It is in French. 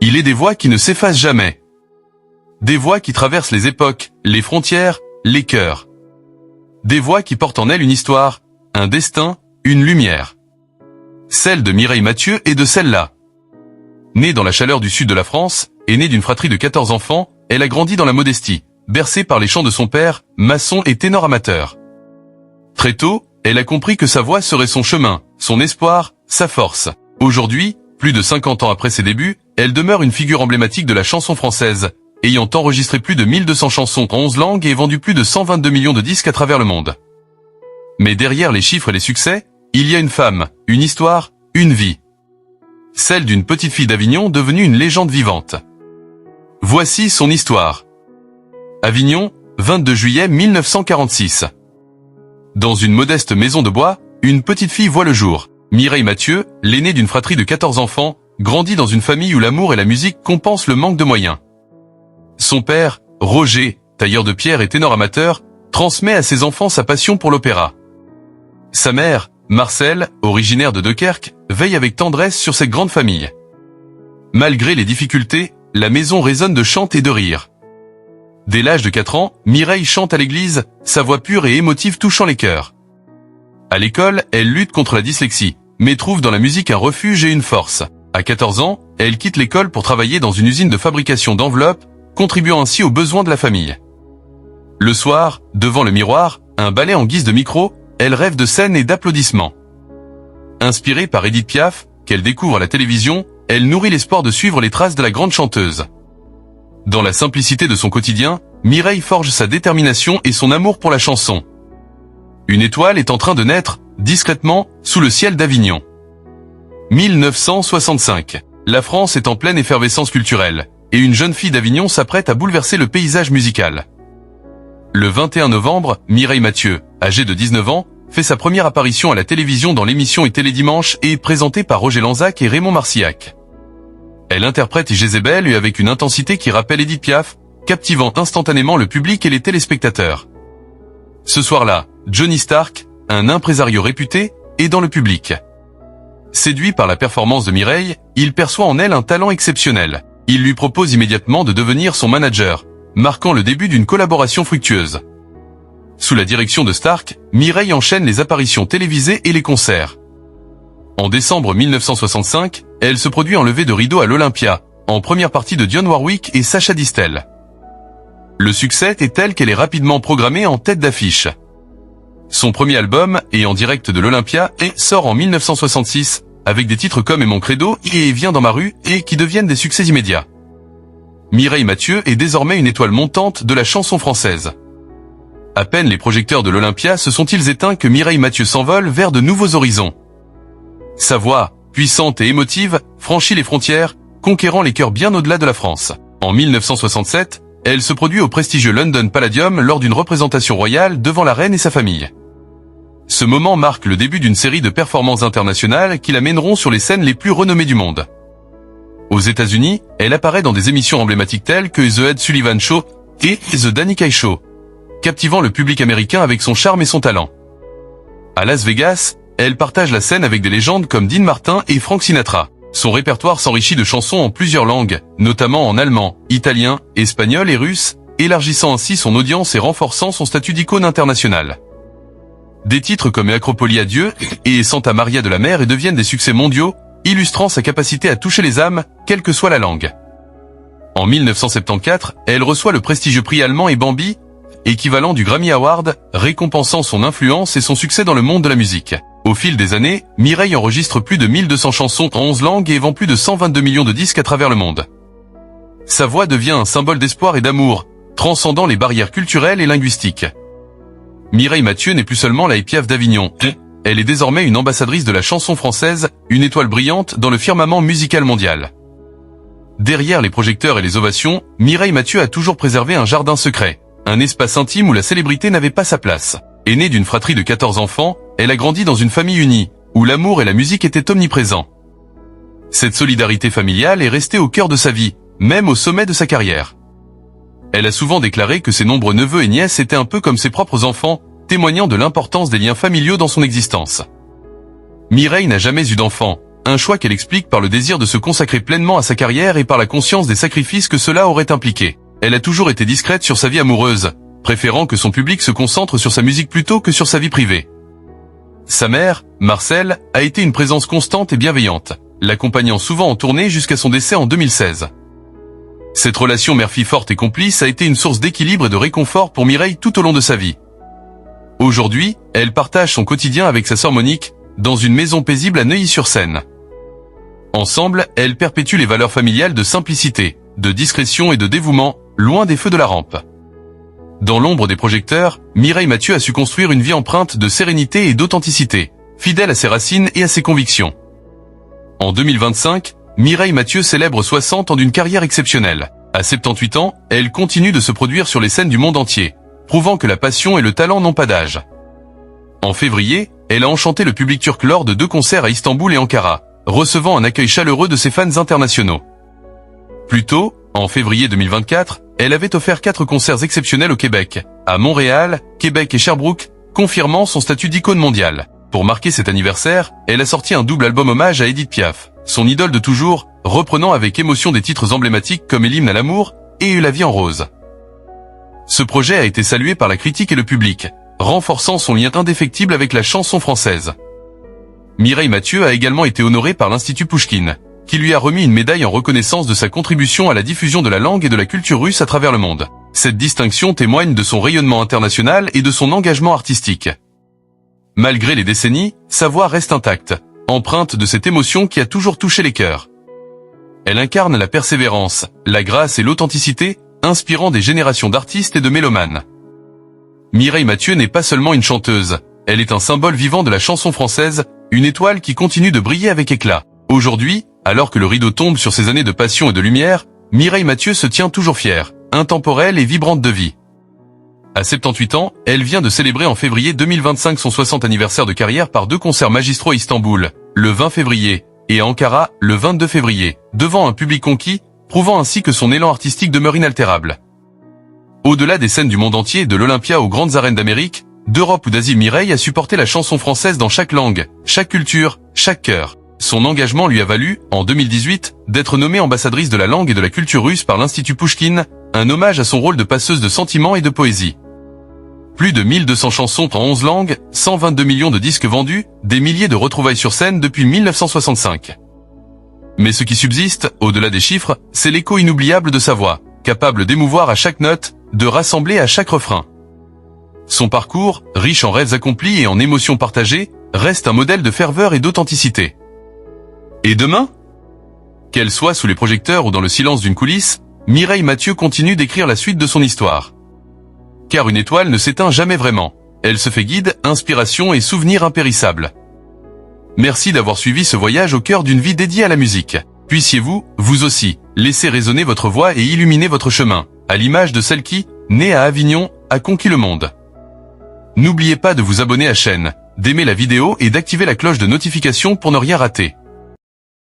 Il est des voix qui ne s'effacent jamais. Des voix qui traversent les époques, les frontières, les cœurs. Des voix qui portent en elles une histoire, un destin, une lumière. Celle de Mireille Mathieu est de celle-là. Née dans la chaleur du sud de la France, et née d'une fratrie de 14 enfants, elle a grandi dans la modestie, bercée par les chants de son père, maçon et ténor amateur. Très tôt, elle a compris que sa voix serait son chemin, son espoir, sa force. Aujourd'hui, plus de 50 ans après ses débuts, elle demeure une figure emblématique de la chanson française, ayant enregistré plus de 1200 chansons en 11 langues et vendu plus de 122 millions de disques à travers le monde. Mais derrière les chiffres et les succès, il y a une femme, une histoire, une vie. Celle d'une petite fille d'Avignon devenue une légende vivante. Voici son histoire. Avignon, 22 juillet 1946. Dans une modeste maison de bois, une petite fille voit le jour. Mireille Mathieu, l'aînée d'une fratrie de 14 enfants, grandit dans une famille où l'amour et la musique compensent le manque de moyens. Son père, Roger, tailleur de pierre et ténor amateur, transmet à ses enfants sa passion pour l'opéra. Sa mère, Marcelle, originaire de Dunkerque, veille avec tendresse sur cette grande famille. Malgré les difficultés, la maison résonne de chants et de rires. Dès l'âge de 4 ans, Mireille chante à l'église, sa voix pure et émotive touchant les cœurs. À l'école, elle lutte contre la dyslexie, mais trouve dans la musique un refuge et une force. À 14 ans, elle quitte l'école pour travailler dans une usine de fabrication d'enveloppes, contribuant ainsi aux besoins de la famille. Le soir, devant le miroir, un ballet en guise de micro, elle rêve de scène et d'applaudissements. Inspirée par Édith Piaf, qu'elle découvre à la télévision, elle nourrit l'espoir de suivre les traces de la grande chanteuse. Dans la simplicité de son quotidien, Mireille forge sa détermination et son amour pour la chanson. Une étoile est en train de naître, discrètement, sous le ciel d'Avignon. 1965. La France est en pleine effervescence culturelle, et une jeune fille d'Avignon s'apprête à bouleverser le paysage musical. Le 21 novembre, Mireille Mathieu, âgée de 19 ans, fait sa première apparition à la télévision dans l'émission Télédimanche et est présentée par Roger Lanzac et Raymond Marcillac. Elle interprète Jézabel et avec une intensité qui rappelle Édith Piaf, captivant instantanément le public et les téléspectateurs. Ce soir-là, Johnny Stark, un impresario réputé, est dans le public. Séduit par la performance de Mireille, il perçoit en elle un talent exceptionnel. Il lui propose immédiatement de devenir son manager, marquant le début d'une collaboration fructueuse. Sous la direction de Stark, Mireille enchaîne les apparitions télévisées et les concerts. En décembre 1965, elle se produit en levée de rideau à l'Olympia, en première partie de Dionne Warwick et Sacha Distel. Le succès est tel qu'elle est rapidement programmée en tête d'affiche. Son premier album, et en direct de l'Olympia, sort en 1966, avec des titres comme Et mon credo et Viens dans ma rue, et qui deviennent des succès immédiats. Mireille Mathieu est désormais une étoile montante de la chanson française. À peine les projecteurs de l'Olympia se sont-ils éteints que Mireille Mathieu s'envole vers de nouveaux horizons. Sa voix, puissante et émotive, franchit les frontières, conquérant les cœurs bien au-delà de la France. En 1967, elle se produit au prestigieux London Palladium lors d'une représentation royale devant la reine et sa famille. Ce moment marque le début d'une série de performances internationales qui la mèneront sur les scènes les plus renommées du monde. Aux États-Unis, elle apparaît dans des émissions emblématiques telles que The Ed Sullivan Show et The Danny Kaye Show, captivant le public américain avec son charme et son talent. À Las Vegas, elle partage la scène avec des légendes comme Dean Martin et Frank Sinatra. Son répertoire s'enrichit de chansons en plusieurs langues, notamment en allemand, italien, espagnol et russe, élargissant ainsi son audience et renforçant son statut d'icône internationale. Des titres comme Acropoli à Dieu et Santa Maria de la Mer deviennent des succès mondiaux, illustrant sa capacité à toucher les âmes, quelle que soit la langue. En 1974, elle reçoit le prestigieux prix allemand et Bambi, équivalent du Grammy Award, récompensant son influence et son succès dans le monde de la musique. Au fil des années, Mireille enregistre plus de 1200 chansons en 11 langues et vend plus de 122 millions de disques à travers le monde. Sa voix devient un symbole d'espoir et d'amour, transcendant les barrières culturelles et linguistiques. Mireille Mathieu n'est plus seulement la Piaf d'Avignon. Elle est désormais une ambassadrice de la chanson française, une étoile brillante dans le firmament musical mondial. Derrière les projecteurs et les ovations, Mireille Mathieu a toujours préservé un jardin secret, un espace intime où la célébrité n'avait pas sa place. Aînée d'une fratrie de 14 enfants, elle a grandi dans une famille unie, où l'amour et la musique étaient omniprésents. Cette solidarité familiale est restée au cœur de sa vie, même au sommet de sa carrière. Elle a souvent déclaré que ses nombreux neveux et nièces étaient un peu comme ses propres enfants, témoignant de l'importance des liens familiaux dans son existence. Mireille n'a jamais eu d'enfant, un choix qu'elle explique par le désir de se consacrer pleinement à sa carrière et par la conscience des sacrifices que cela aurait impliqué. Elle a toujours été discrète sur sa vie amoureuse, préférant que son public se concentre sur sa musique plutôt que sur sa vie privée. Sa mère, Marcelle, a été une présence constante et bienveillante, l'accompagnant souvent en tournée jusqu'à son décès en 2016. Cette relation mère-fille forte et complice a été une source d'équilibre et de réconfort pour Mireille tout au long de sa vie. Aujourd'hui, elle partage son quotidien avec sa sœur Monique, dans une maison paisible à Neuilly-sur-Seine. Ensemble, elles perpétuent les valeurs familiales de simplicité, de discrétion et de dévouement, loin des feux de la rampe. Dans l'ombre des projecteurs, Mireille Mathieu a su construire une vie empreinte de sérénité et d'authenticité, fidèle à ses racines et à ses convictions. En 2025, Mireille Mathieu célèbre 60 ans d'une carrière exceptionnelle. À 78 ans, elle continue de se produire sur les scènes du monde entier, prouvant que la passion et le talent n'ont pas d'âge. En février, elle a enchanté le public turc lors de 2 concerts à Istanbul et Ankara, recevant un accueil chaleureux de ses fans internationaux. Plus tôt, en février 2024, elle avait offert 4 concerts exceptionnels au Québec, à Montréal, Québec et Sherbrooke, confirmant son statut d'icône mondiale. Pour marquer cet anniversaire, elle a sorti un double album hommage à Edith Piaf, son idole de toujours, reprenant avec émotion des titres emblématiques comme L'hymne à l'amour et La vie en rose. Ce projet a été salué par la critique et le public, renforçant son lien indéfectible avec la chanson française. Mireille Mathieu a également été honorée par l'Institut Pouchkine, qui lui a remis une médaille en reconnaissance de sa contribution à la diffusion de la langue et de la culture russe à travers le monde. Cette distinction témoigne de son rayonnement international et de son engagement artistique. Malgré les décennies, sa voix reste intacte, empreinte de cette émotion qui a toujours touché les cœurs. Elle incarne la persévérance, la grâce et l'authenticité, inspirant des générations d'artistes et de mélomanes. Mireille Mathieu n'est pas seulement une chanteuse, elle est un symbole vivant de la chanson française, une étoile qui continue de briller avec éclat. Aujourd'hui, alors que le rideau tombe sur ces années de passion et de lumière, Mireille Mathieu se tient toujours fière, intemporelle et vibrante de vie. À 78 ans, elle vient de célébrer en février 2025 son 60 anniversaire de carrière par 2 concerts magistraux à Istanbul, le 20 février, et à Ankara, le 22 février, devant un public conquis, prouvant ainsi que son élan artistique demeure inaltérable. Au-delà des scènes du monde entier, de l'Olympia aux grandes arènes d'Amérique, d'Europe ou d'Asie, Mireille a supporté la chanson française dans chaque langue, chaque culture, chaque cœur. Son engagement lui a valu, en 2018, d'être nommée ambassadrice de la langue et de la culture russe par l'Institut Pouchkine, un hommage à son rôle de passeuse de sentiments et de poésie. Plus de 1200 chansons en 11 langues, 122 millions de disques vendus, des milliers de retrouvailles sur scène depuis 1965. Mais ce qui subsiste, au-delà des chiffres, c'est l'écho inoubliable de sa voix, capable d'émouvoir à chaque note, de rassembler à chaque refrain. Son parcours, riche en rêves accomplis et en émotions partagées, reste un modèle de ferveur et d'authenticité. Et demain ? Qu'elle soit sous les projecteurs ou dans le silence d'une coulisse, Mireille Mathieu continue d'écrire la suite de son histoire. Car une étoile ne s'éteint jamais vraiment. Elle se fait guide, inspiration et souvenir impérissable. Merci d'avoir suivi ce voyage au cœur d'une vie dédiée à la musique. Puissiez-vous, vous aussi, laisser résonner votre voix et illuminer votre chemin, à l'image de celle qui, née à Avignon, a conquis le monde. N'oubliez pas de vous abonner à la chaîne, d'aimer la vidéo et d'activer la cloche de notification pour ne rien rater.